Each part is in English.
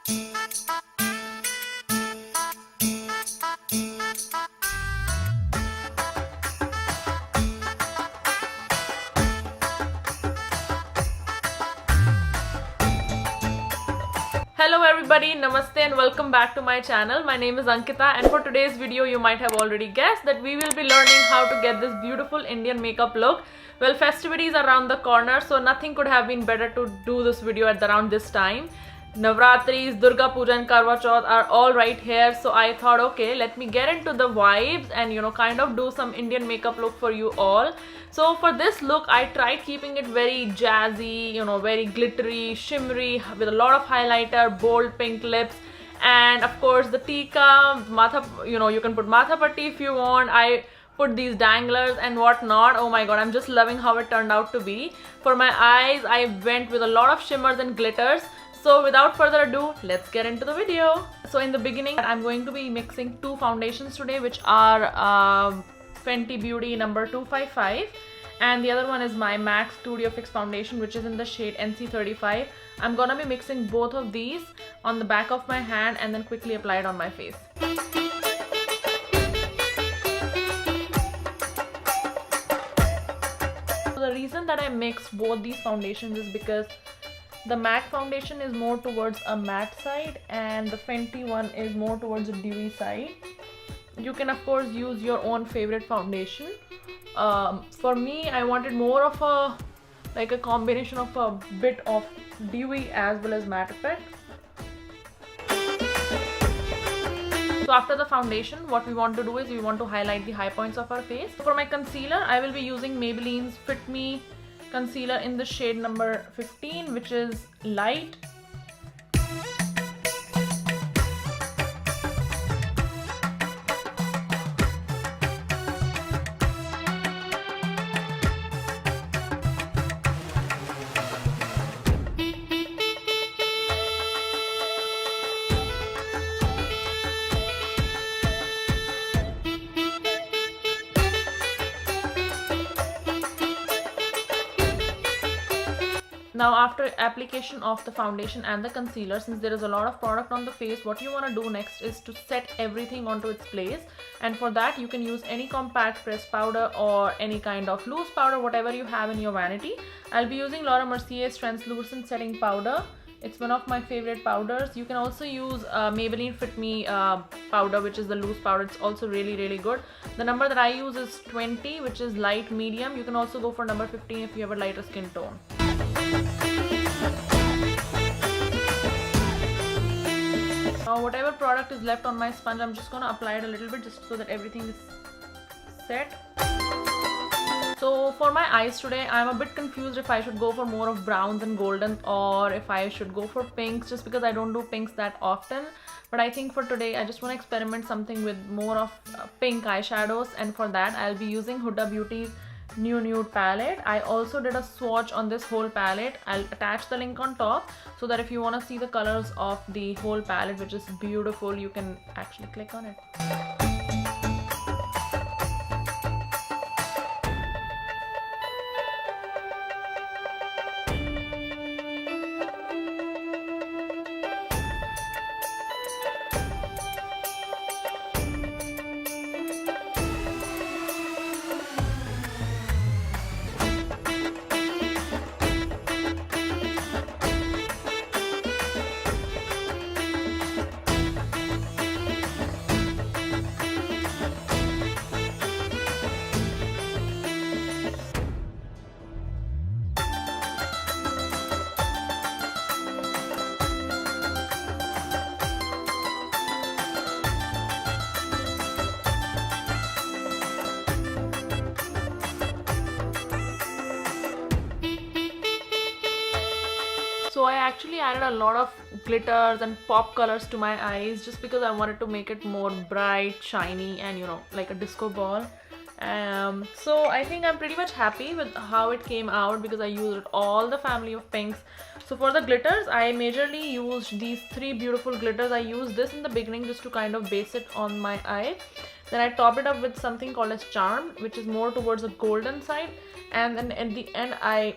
Hello everybody, namaste and welcome back to my channel. My name is Ankita and for today's video you might have already guessed that we will be learning how to get this beautiful Indian makeup look. Well, festivities are around the corner, so nothing could have been better to do this video at around this time. Navratris, Durga Puja and Karwa Chauth are all right here, so I thought okay, let me get into the vibes and kind of do some Indian makeup look for you all. So for this look I tried keeping it very jazzy, very glittery, shimmery, with a lot of highlighter, bold pink lips, and of course the tika, matha, you can put matha patti if you want. I put these danglers and whatnot. Oh my god, I'm just loving how it turned out to be. For my eyes I went with a lot of shimmers and glitters. So without further ado, let's get into the video. So in the beginning, I'm going to be mixing two foundations today, which are Fenty Beauty number 255, and the other one is my MAC Studio Fix foundation, which is in the shade NC35. I'm gonna be mixing both of these on the back of my hand and then quickly apply it on my face. So the reason that I mixed both these foundations is because the MAC foundation is more towards a matte side and the Fenty one is more towards a dewy side. You can of course use your own favorite foundation. For me, I wanted more of a combination of a bit of dewy as well as matte effect. So after the foundation, what we want to do is we want to highlight the high points of our face. For my concealer, I will be using Maybelline's Fit Me concealer in the shade number 15, which is light. Now after application of the foundation and the concealer, since there is a lot of product on the face, what you want to do next is to set everything onto its place, and for that you can use any compact pressed powder or any kind of loose powder, whatever you have in your vanity. I'll be using Laura Mercier's translucent setting powder. It's one of my favorite powders. You can also use Maybelline Fit Me powder, which is the loose powder. It's also really good. The number that I use is 20, which is light medium. You can also go for number 15 if you have a lighter skin tone. Now whatever product is left on my sponge, I'm just gonna apply it a little bit just so that everything is set. So for my eyes today, I'm a bit confused if I should go for more of browns and golden or if I should go for pinks, just because I don't do pinks that often. But I think for today I just want to experiment something with more of pink eyeshadows, and for that I'll be using Huda Beauty's New Nude palette. I also did a swatch on this whole palette. I'll attach the link on top so that if you want to see the colors of the whole palette, which is beautiful, you can actually click on it. So I actually added a lot of glitters and pop colors to my eyes just because I wanted to make it more bright, shiny, and like a disco ball. So I think I'm pretty much happy with how it came out because I used all the family of pinks. So for the glitters, I majorly used these three beautiful glitters. I used this in the beginning just to kind of base it on my eye. Then I topped it up with something called as Charm, which is more towards the golden side. And then at the end, I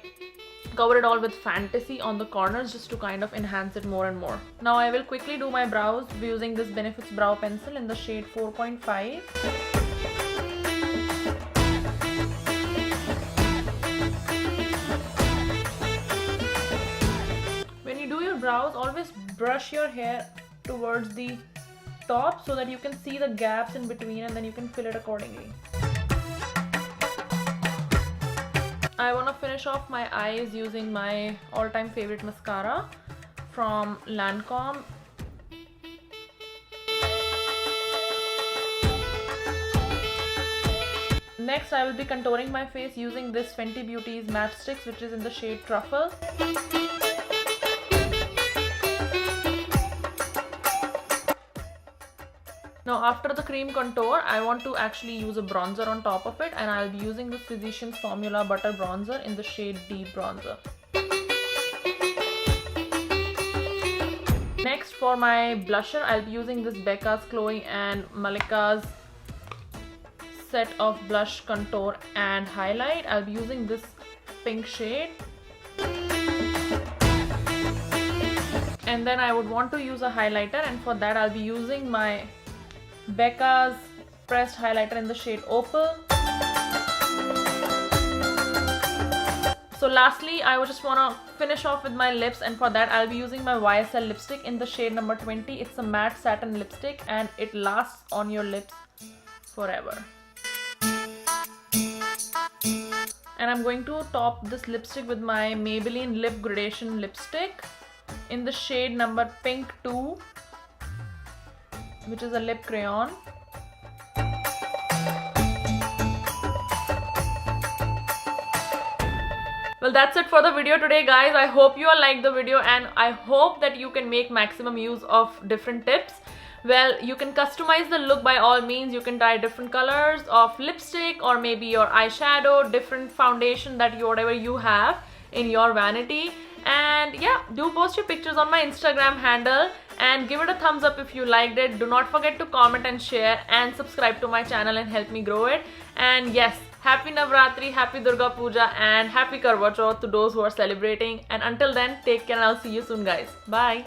cover it all with Fantasy on the corners just to kind of enhance it more and more. Now I will quickly do my brows using this Benefits Brow Pencil in the shade 4.5. When you do your brows, always brush your hair towards the top so that you can see the gaps in between, and then you can fill it accordingly. I want to finish off my eyes using my all-time favorite mascara from Lancome. Next, I will be contouring my face using this Fenty Beauty's Matchsticks, which is in the shade Truffle. Now after the cream contour, I want to actually use a bronzer on top of it, and I'll be using this Physicians Formula Butter Bronzer in the shade Deep Bronzer. Next, for my blusher, I'll be using this Becca's, Chloe and Malika's set of blush, contour and highlight. I'll be using this pink shade. And then I would want to use a highlighter, and for that I'll be using my Becca's pressed highlighter in the shade Opal. So lastly, I would just want to finish off with my lips, and for that I'll be using my YSL lipstick in the shade number 20. It's a matte satin lipstick and it lasts on your lips forever. And I'm going to top this lipstick with my Maybelline Lip Gradation lipstick in the shade number Pink 2, which is a lip crayon. Well, that's it for the video today, guys. I hope you all liked the video, and I hope that you can make maximum use of different tips. Well, you can customize the look by all means. You can try different colors of lipstick, or maybe your eyeshadow, different foundation that whatever you have in your vanity. And yeah, do post your pictures on my Instagram handle and give it a thumbs up if you liked it. Do not forget to comment and share and subscribe to my channel and help me grow it. And yes, happy Navratri, happy Durga Puja and happy Karwa Chauth to those who are celebrating. And until then, take care and I'll see you soon, guys. Bye.